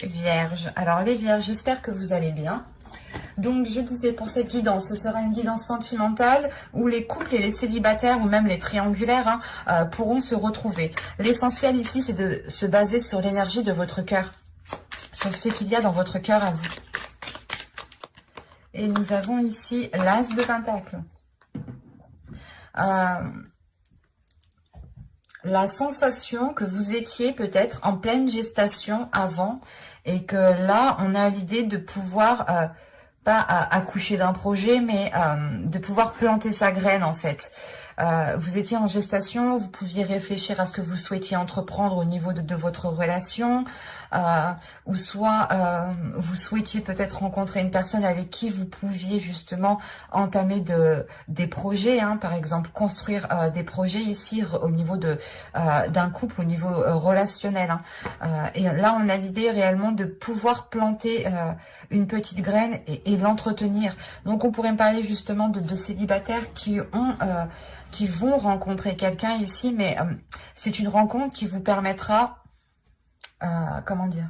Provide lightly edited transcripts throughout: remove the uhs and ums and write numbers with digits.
Vierge. Alors les Vierges, j'espère que vous allez bien. Donc je disais pour cette guidance, ce sera une guidance sentimentale où les couples et les célibataires ou même les triangulaires pourront se retrouver. L'essentiel ici, c'est de se baser sur l'énergie de votre cœur, sur ce qu'il y a dans votre cœur à vous. Et nous avons ici l'As de Pentacle. La sensation que vous étiez peut-être en pleine gestation avant et que là, on a l'idée de pouvoir, pas accoucher d'un projet, mais de pouvoir planter sa graine en fait. Vous étiez en gestation, vous pouviez réfléchir à ce que vous souhaitiez entreprendre au niveau de votre relation, ou soit vous souhaitiez peut-être rencontrer une personne avec qui vous pouviez justement entamer des projets, hein, par exemple construire des projets ici au niveau d'un couple, au niveau relationnel. Hein. Et là, on a l'idée réellement de pouvoir planter une petite graine et l'entretenir. Donc, on pourrait me parler justement de célibataires qui vont rencontrer quelqu'un ici, mais c'est une rencontre qui vous permettra, comment dire,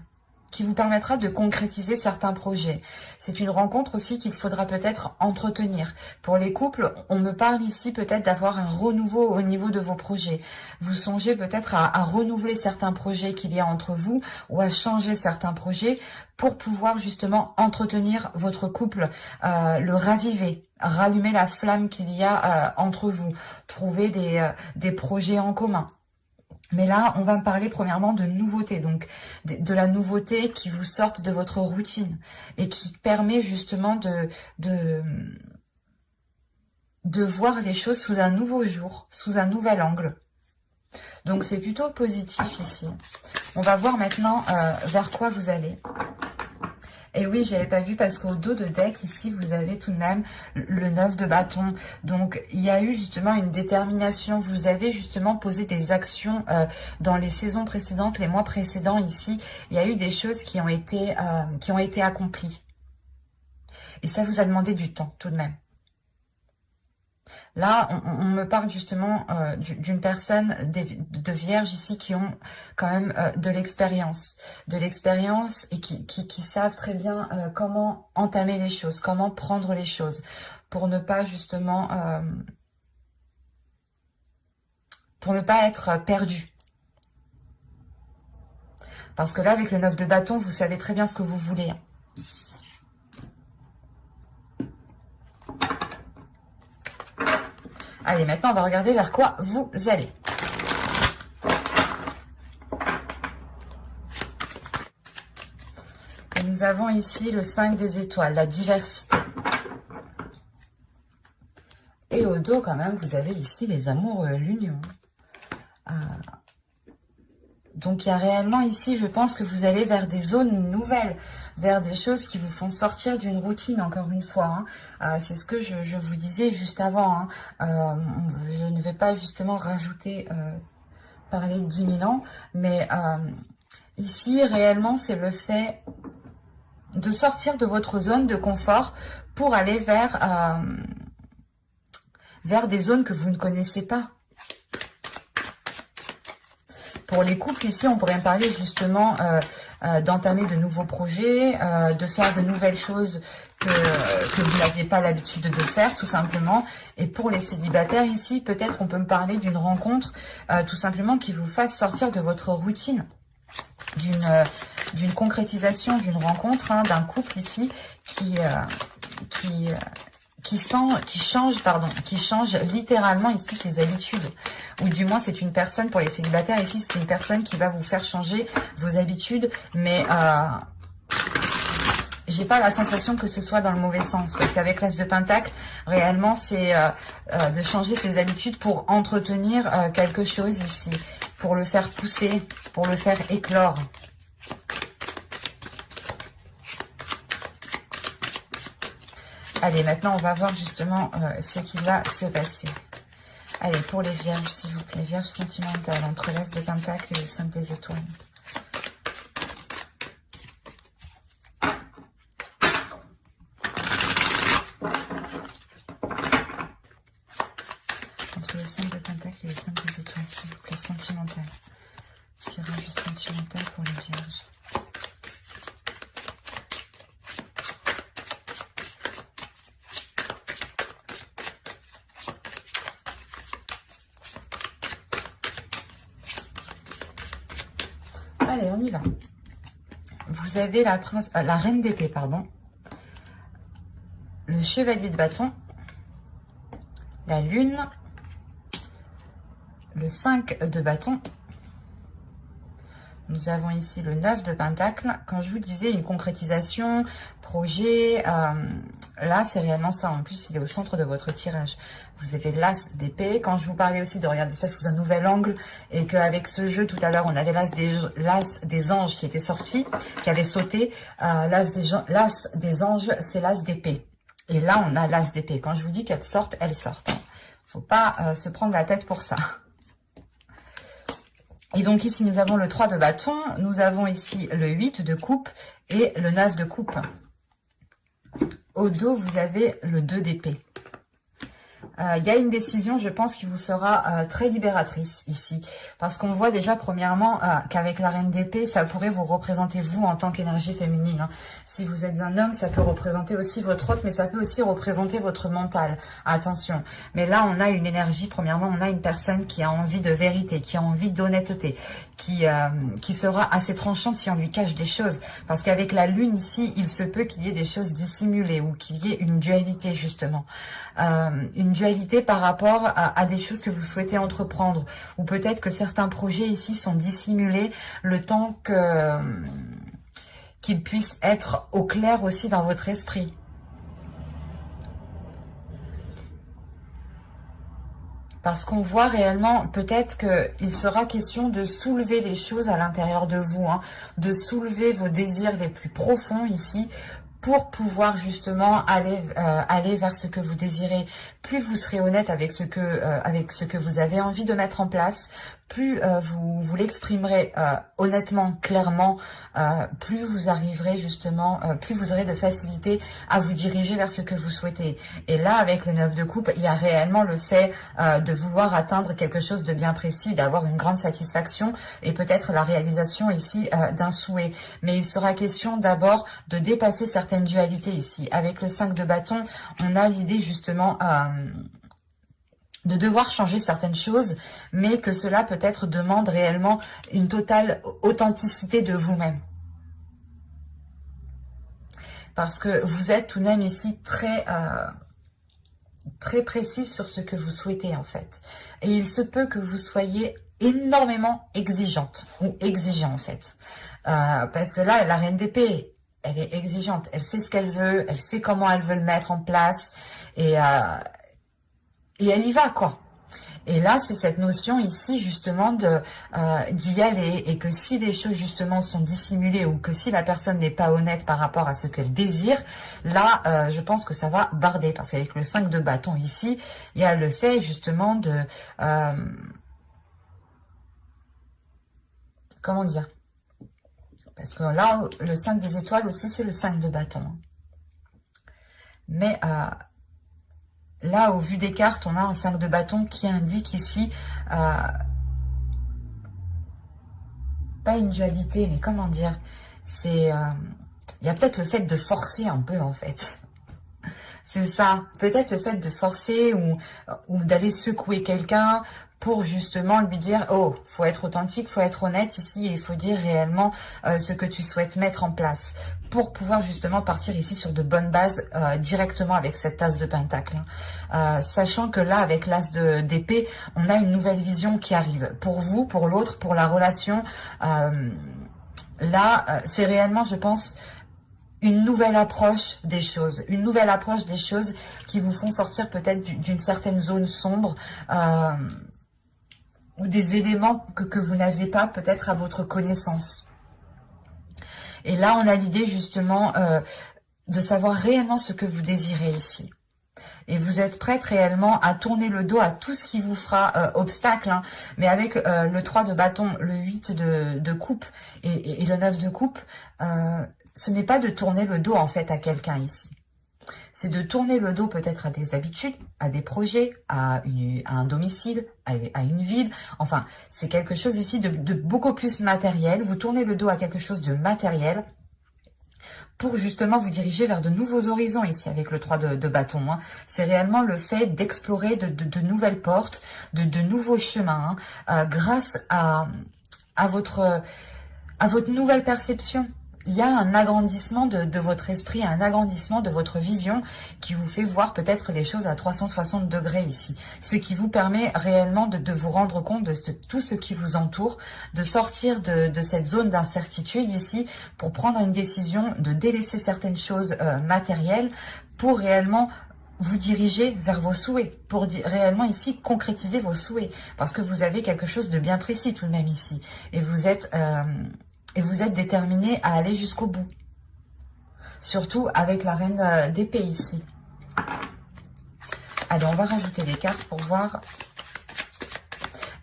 qui vous permettra de concrétiser certains projets. C'est une rencontre aussi qu'il faudra peut-être entretenir. Pour les couples, on me parle ici peut-être d'avoir un renouveau au niveau de vos projets. Vous songez peut-être à renouveler certains projets qu'il y a entre vous ou à changer certains projets pour pouvoir justement entretenir votre couple, le raviver, rallumer la flamme qu'il y a entre vous, trouver des projets en commun. Mais là, on va me parler premièrement de nouveautés, donc de la nouveauté qui vous sorte de votre routine et qui permet justement de voir les choses sous un nouveau jour, sous un nouvel angle. Donc c'est plutôt positif ici. On va voir maintenant vers quoi vous allez. Et oui, j'avais pas vu parce qu'au dos de deck, ici, vous avez tout de même le 9 de bâton. Donc, il y a eu justement une détermination. Vous avez justement posé des actions dans les saisons précédentes, les mois précédents ici. Il y a eu des choses qui ont été accomplies. Et ça vous a demandé du temps, tout de même. Là, on me parle justement d'une personne de vierges ici qui ont quand même de l'expérience et qui savent très bien comment entamer les choses, comment prendre les choses pour ne pas justement, pour ne pas être perdu. Parce que là, avec le 9 de bâton, vous savez très bien ce que vous voulez. Allez, maintenant, on va regarder vers quoi vous allez. Et nous avons ici le 5 des étoiles, la diversité. Et au dos, quand même, vous avez ici les amours, l'union. Donc, il y a réellement ici, je pense que vous allez vers des zones nouvelles, vers des choses qui vous font sortir d'une routine, encore une fois. Hein. C'est ce que je vous disais juste avant. Hein. Je ne vais pas justement rajouter, parler de 10 000 ans, mais ici, réellement, c'est le fait de sortir de votre zone de confort pour aller vers des zones que vous ne connaissez pas. Pour les couples, ici, on pourrait me parler justement d'entamer de nouveaux projets, de faire de nouvelles choses que vous n'aviez pas l'habitude de faire, tout simplement. Et pour les célibataires, ici, peut-être on peut me parler d'une rencontre, tout simplement, qui vous fasse sortir de votre routine, d'une concrétisation, d'une rencontre, hein, d'un couple ici, qui change littéralement ici ses habitudes. Ou du moins, c'est une personne, pour les célibataires ici, c'est une personne qui va vous faire changer vos habitudes, mais j'ai pas la sensation que ce soit dans le mauvais sens, parce qu'avec l'As de Pentacle, réellement, c'est de changer ses habitudes pour entretenir quelque chose ici, pour le faire pousser, pour le faire éclore. Allez, maintenant, on va voir justement ce qui va se passer. Allez, pour les vierges, s'il vous plaît. Vierges sentimentales, entre l'As de Pentacle et le 5 des étoiles. Entre le 5 de Pentacle et le 5 des étoiles, s'il vous plaît. Sentimentale. Tirage sentimental pour les vierges. Allez, on y va. Vous avez la reine d'épée, pardon. Le chevalier de bâton. La lune. Le 5 de bâton. Nous avons ici le 9 de pentacle. Quand je vous disais une concrétisation, projet, là c'est réellement ça. En plus, il est au centre de votre tirage. Vous avez l'as d'épée. Quand je vous parlais aussi de regarder ça sous un nouvel angle et qu'avec ce jeu tout à l'heure, on avait l'as des anges qui était sorti, qui avait sauté. L'as des anges, c'est l'as d'épée. Et là, on a l'as d'épée. Quand je vous dis qu'elles sortent, elles sortent. Faut pas se prendre la tête pour ça. Et donc ici, nous avons le 3 de bâton, nous avons ici le 8 de coupe et le 9 de coupe. Au dos, vous avez le 2 d'épée. Il y a une décision, je pense, qui vous sera très libératrice ici. Parce qu'on voit déjà, premièrement, qu'avec la reine d'épée, ça pourrait vous représenter vous en tant qu'énergie féminine. Hein. Si vous êtes un homme, ça peut représenter aussi votre autre, mais ça peut aussi représenter votre mental. Attention. Mais là, on a une énergie, premièrement, on a une personne qui a envie de vérité, qui a envie d'honnêteté, qui sera assez tranchante si on lui cache des choses. Parce qu'avec la lune ici, il se peut qu'il y ait des choses dissimulées ou qu'il y ait une dualité, justement. Une dualité par rapport à des choses que vous souhaitez entreprendre, ou peut-être que certains projets ici sont dissimulés le temps qu'ils puissent être au clair aussi dans votre esprit. Parce qu'on voit réellement, peut-être qu'il sera question de soulever les choses à l'intérieur de vous, hein, de soulever vos désirs les plus profonds ici, pour pouvoir justement aller vers ce que vous désirez. Plus vous serez honnête avec ce que vous avez envie de mettre en place, plus vous l'exprimerez honnêtement, clairement, plus vous arriverez justement, plus vous aurez de facilité à vous diriger vers ce que vous souhaitez. Et là, avec le 9 de coupe, il y a réellement le fait de vouloir atteindre quelque chose de bien précis, d'avoir une grande satisfaction et peut-être la réalisation ici d'un souhait. Mais il sera question d'abord de dépasser certaines dualités ici. Avec le 5 de bâton, on a l'idée justement de devoir changer certaines choses, mais que cela peut-être demande réellement une totale authenticité de vous-même. Parce que vous êtes tout de même ici très précis sur ce que vous souhaitez en fait. Et il se peut que vous soyez énormément exigeante ou exigeant en fait. Parce que là, la reine d'épée, elle est exigeante, elle sait ce qu'elle veut, elle sait comment elle veut le mettre en place et elle y va quoi. Et là, c'est cette notion ici justement d'y aller et que si les choses justement sont dissimulées ou que si la personne n'est pas honnête par rapport à ce qu'elle désire, là, je pense que ça va barder parce qu'avec le 5 de bâton ici, il y a le fait justement de... comment dire ? Parce que là, le 5 des étoiles aussi, c'est le 5 de bâton. Mais là, au vu des cartes, on a un 5 de bâton qui indique ici, pas une dualité, mais comment dire, c'est, il y a peut-être le fait de forcer un peu en fait. C'est ça, peut-être le fait de forcer ou d'aller secouer quelqu'un pour justement lui dire, oh, faut être authentique, faut être honnête ici, et il faut dire réellement ce que tu souhaites mettre en place pour pouvoir justement partir ici sur de bonnes bases directement avec cette tasse de pentacle. Sachant que là, avec l'as d'épée, on a une nouvelle vision qui arrive. Pour vous, pour l'autre, pour la relation, là, c'est réellement, je pense, une nouvelle approche des choses. Une nouvelle approche des choses qui vous font sortir peut-être d'une certaine zone sombre ou des éléments que vous n'aviez pas peut-être à votre connaissance. Et là, on a l'idée justement de savoir réellement ce que vous désirez ici. Et vous êtes prête réellement à tourner le dos à tout ce qui vous fera obstacle. Hein. Mais avec le 3 de bâton, le 8 de coupe et le 9 de coupe, ce n'est pas de tourner le dos en fait à quelqu'un ici. C'est de tourner le dos peut-être à des habitudes, à des projets, à un domicile, à une ville. Enfin, c'est quelque chose ici de beaucoup plus matériel. Vous tournez le dos à quelque chose de matériel pour justement vous diriger vers de nouveaux horizons ici avec le 3 de bâton. Hein. C'est réellement le fait d'explorer de nouvelles portes, de nouveaux chemins, hein, grâce à votre... à votre nouvelle perception. Il y a un agrandissement de votre esprit, un agrandissement de votre vision qui vous fait voir peut-être les choses à 360 degrés ici. Ce qui vous permet réellement de vous rendre compte de tout ce qui vous entoure, de sortir de cette zone d'incertitude ici pour prendre une décision, de délaisser certaines choses matérielles pour réellement vous diriger vers vos souhaits, pour réellement ici concrétiser vos souhaits. Parce que vous avez quelque chose de bien précis tout de même ici. Et vous êtes déterminé à aller jusqu'au bout. Surtout avec la reine d'épée ici. Allez, on va rajouter des cartes pour voir.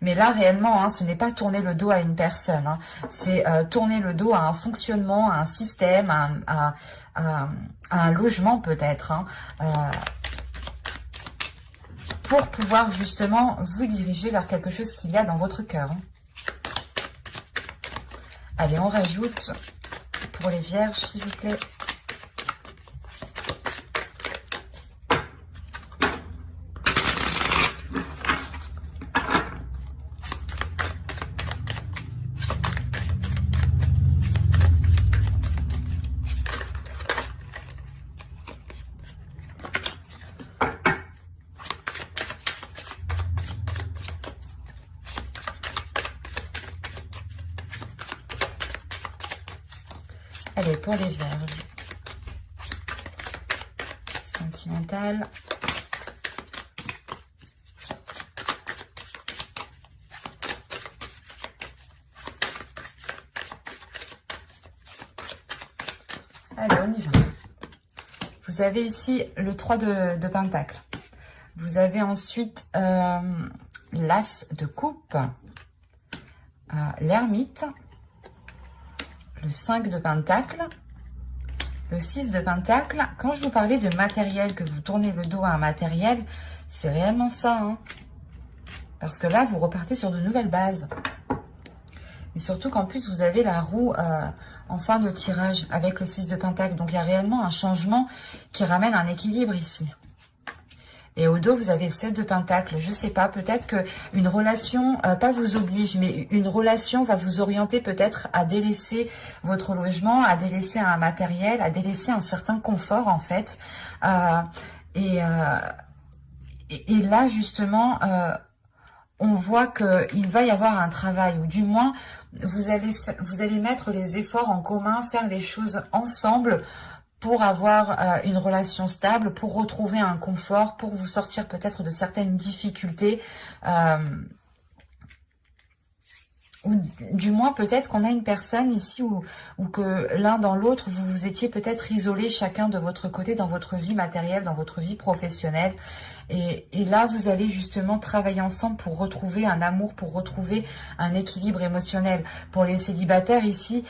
Mais là, réellement, hein, ce n'est pas tourner le dos à une personne. Hein. C'est tourner le dos à un fonctionnement, à un système, à un logement peut-être. Hein, pour pouvoir justement vous diriger vers quelque chose qu'il y a dans votre cœur. Hein. Allez, on rajoute pour les vierges, s'il vous plaît. Allez, pour les vierges. Sentimental. Allez, on y va. Vous avez ici le 3 de Pentacle. Vous avez ensuite l'As de coupe, l'Ermite, le 5 de Pentacle, le 6 de Pentacle. Quand je vous parlais de matériel, que vous tournez le dos à un matériel, c'est réellement ça. Hein, parce que là, vous repartez sur de nouvelles bases. Et surtout qu'en plus, vous avez la roue en fin de tirage avec le 6 de Pentacle. Donc, il y a réellement un changement qui ramène un équilibre ici. Et au dos, vous avez le 7 de Pentacle. Je sais pas, peut-être qu'une relation, pas vous oblige, mais une relation va vous orienter peut-être à délaisser votre logement, à délaisser un matériel, à délaisser un certain confort en fait. Et là, justement, on voit qu'il va y avoir un travail, ou du moins, vous allez mettre les efforts en commun, faire les choses ensemble, pour avoir une relation stable, pour retrouver un confort, pour vous sortir peut-être de certaines difficultés. Ou du moins peut-être qu'on a une personne ici où que l'un dans l'autre, vous étiez peut-être isolés chacun de votre côté dans votre vie matérielle, dans votre vie professionnelle. Et là, vous allez justement travailler ensemble pour retrouver un amour, pour retrouver un équilibre émotionnel. Pour les célibataires ici,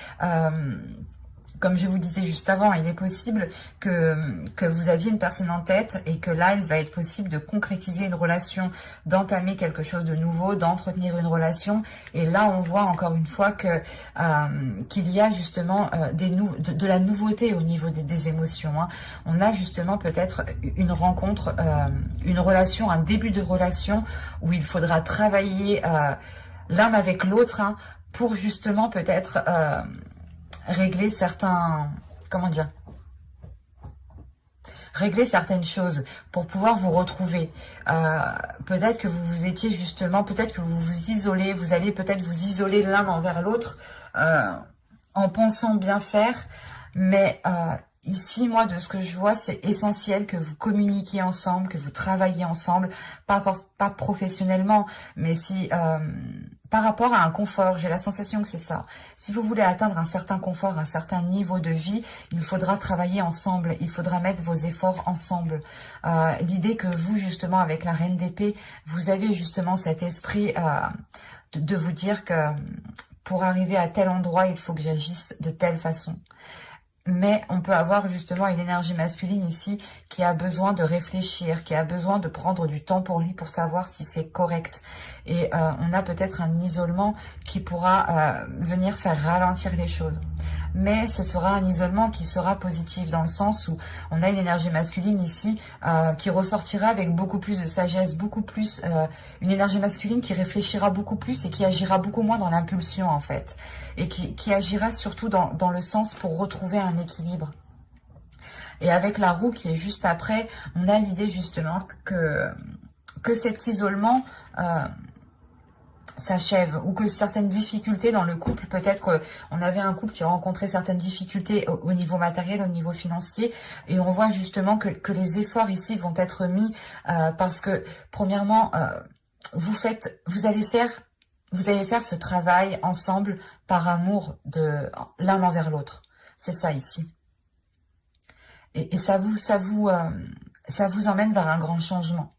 comme je vous disais juste avant, il est possible que vous aviez une personne en tête et que là, il va être possible de concrétiser une relation, d'entamer quelque chose de nouveau, d'entretenir une relation. Et là, on voit encore une fois qu'il y a justement de la nouveauté au niveau des émotions. Hein. On a justement peut-être une rencontre, une relation, un début de relation où il faudra travailler l'un avec l'autre hein, pour justement peut-être... régler certains, régler certaines choses pour pouvoir vous retrouver. Peut-être que vous vous étiez justement, peut-être que vous vous isolez, vous allez peut-être vous isoler l'un envers l'autre en pensant bien faire, mais ici, moi, de ce que je vois, c'est essentiel que vous communiquiez ensemble, que vous travailliez ensemble, pas professionnellement, mais si... par rapport à un confort, j'ai la sensation que c'est ça. Si vous voulez atteindre un certain confort, un certain niveau de vie, il faudra travailler ensemble, il faudra mettre vos efforts ensemble. L'idée que vous, justement, avec la Reine d'épée, vous avez justement cet esprit de vous dire que pour arriver à tel endroit, il faut que j'agisse de telle façon. Mais on peut avoir justement une énergie masculine ici qui a besoin de réfléchir, qui a besoin de prendre du temps pour lui pour savoir si c'est correct. Et on a peut-être un isolement qui pourra venir faire ralentir les choses. mais ce sera un isolement qui sera positif dans le sens où on a une énergie masculine ici qui ressortira avec beaucoup plus de sagesse, beaucoup plus, une énergie masculine qui réfléchira beaucoup plus et qui agira beaucoup moins dans l'impulsion en fait, et qui agira surtout dans le sens pour retrouver un équilibre. Et avec la roue qui est juste après, on a l'idée justement que cet isolement s'achève, ou que certaines difficultés dans le couple, peut-être qu'on avait un couple qui rencontrait certaines difficultés au niveau matériel, au niveau financier, et on voit justement que les efforts ici vont être mis parce que premièrement, vous allez faire ce travail ensemble par amour de l'un envers l'autre. C'est ça ici. Et ça vous emmène vers un grand changement.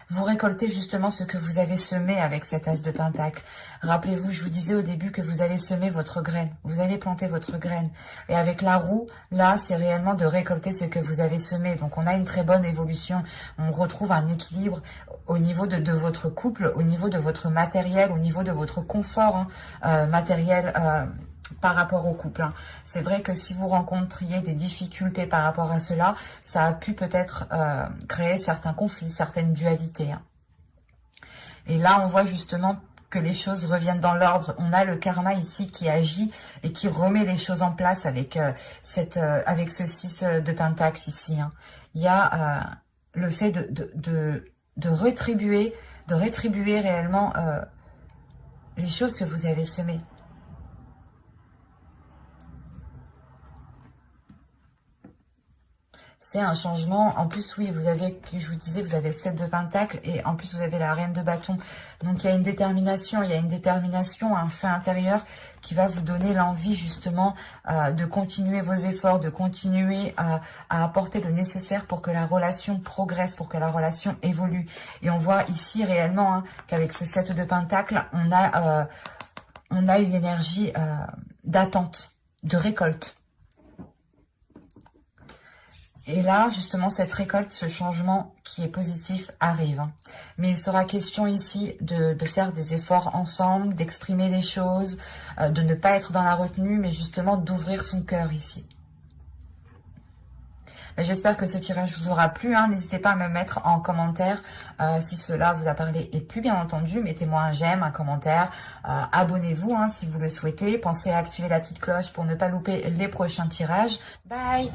Vous récoltez justement ce que vous avez semé avec cet as de pentacle. Rappelez-vous, je vous disais au début que vous allez semer votre graine. Vous allez planter votre graine. Et avec la roue, là, c'est réellement de récolter ce que vous avez semé. Donc, on a une très bonne évolution. On retrouve un équilibre au niveau de votre couple, au niveau de votre matériel, au niveau de votre confort matériel par rapport au couple. C'est vrai que si vous rencontriez des difficultés par rapport à cela, ça a pu peut-être créer certains conflits, certaines dualités. Et là, on voit justement que les choses reviennent dans l'ordre. On a le karma ici qui agit et qui remet les choses en place avec, avec ce 6 de pentacle ici. Il y a le fait de rétribuer réellement les choses que vous avez semées. C'est un changement. En plus, oui, vous avez, je vous disais, vous avez le 7 de pentacle et en plus, vous avez la reine de bâton. Donc, il y a une détermination, un feu intérieur qui va vous donner l'envie, justement, de continuer vos efforts, de continuer à apporter le nécessaire pour que la relation progresse, pour que la relation évolue. Et on voit ici réellement qu'avec ce 7 de pentacle, on a une énergie d'attente, de récolte. Et là, justement, cette récolte, ce changement qui est positif arrive. Mais il sera question ici de faire des efforts ensemble, d'exprimer les choses, de ne pas être dans la retenue, mais justement d'ouvrir son cœur ici. J'espère que ce tirage vous aura plu. N'hésitez pas à me mettre en commentaire si cela vous a parlé et plu, bien entendu. Mettez-moi un j'aime, un commentaire. Abonnez-vous si vous le souhaitez. Pensez à activer la petite cloche pour ne pas louper les prochains tirages. Bye!